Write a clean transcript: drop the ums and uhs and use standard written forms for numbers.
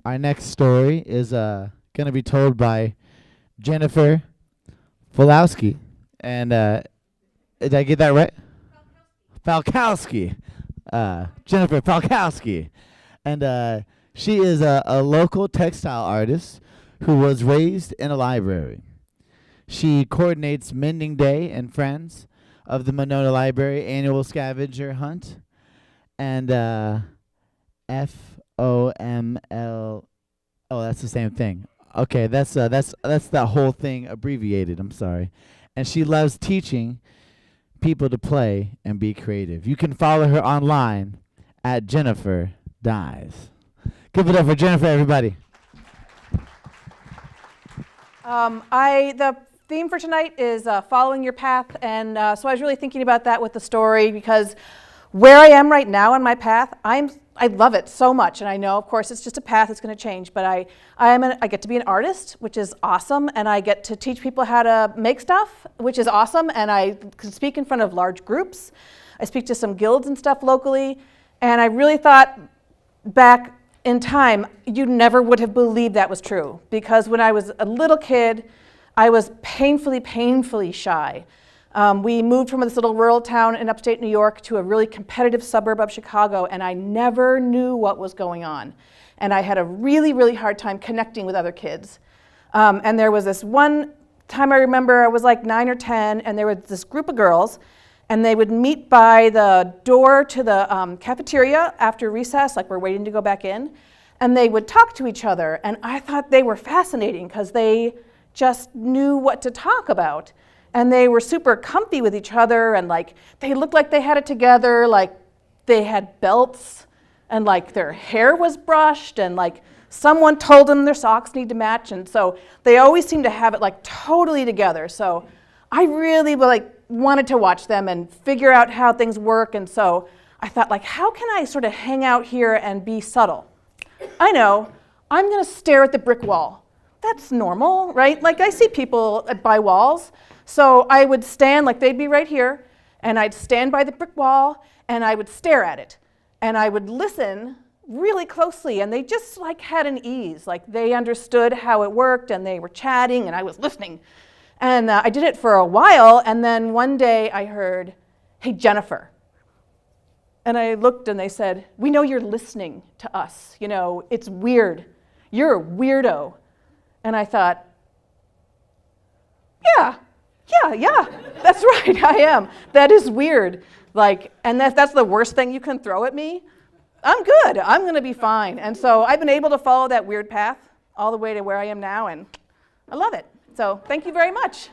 Our next story is going to be told by Jennifer Falkowski. And did I get that right? Falkowski. Jennifer Falkowski. And she is a local textile artist who was raised in a library. She coordinates Mending Day and Friends of the Monona Library annual scavenger hunt. And FOML. Oh, that's the same thing. Okay, that's the whole thing abbreviated. I'm sorry. And she loves teaching people to play and be creative. You can follow her online at Jennifer Dies. Give it up for Jennifer, everybody. The theme for tonight is following your path, and so I was really thinking about that with the story, because where I am right now on my path, I love it so much, and I know, of course, it's just a path, it's going to change, but I get to be an artist, which is awesome, and I get to teach people how to make stuff, which is awesome, and I can speak in front of large groups. I speak to some guilds and stuff locally, and I really thought back in time, you never would have believed that was true, because when I was a little kid, I was painfully shy. We moved from this little rural town in upstate New York to a really competitive suburb of Chicago, and I never knew what was going on. And I had a really hard time connecting with other kids. And there was this one time I remember I was like 9 or 10, and there was this group of girls, and they would meet by the door to the cafeteria after recess, like we're waiting to go back in, and they would talk to each other. And I thought they were fascinating because they just knew what to talk about. And they were super comfy with each other, and like they looked like they had it together, like they had belts, and like their hair was brushed, and like someone told them their socks need to match, and so they always seemed to have it like totally together. So I really wanted to watch them and figure out how things work, and so I thought, like, how can I sort of hang out here and be subtle? I know, I'm gonna stare at the brick wall. That's normal, right? Like I see people by walls. So I would stand, like they'd be right here, and I'd stand by the brick wall, and I would stare at it. And I would listen really closely, and they just like had an ease. Like they understood how it worked, and they were chatting, and I was listening. And I did it for a while, and then one day I heard, "Hey, Jennifer." And I looked, and they said, "We know you're listening to us. You know, it's weird. You're a weirdo." And I thought, yeah, that's right, I am. That is weird. Like, and that's the worst thing you can throw at me. I'm good, I'm gonna be fine. And so I've been able to follow that weird path all the way to where I am now, and I love it. So thank you very much.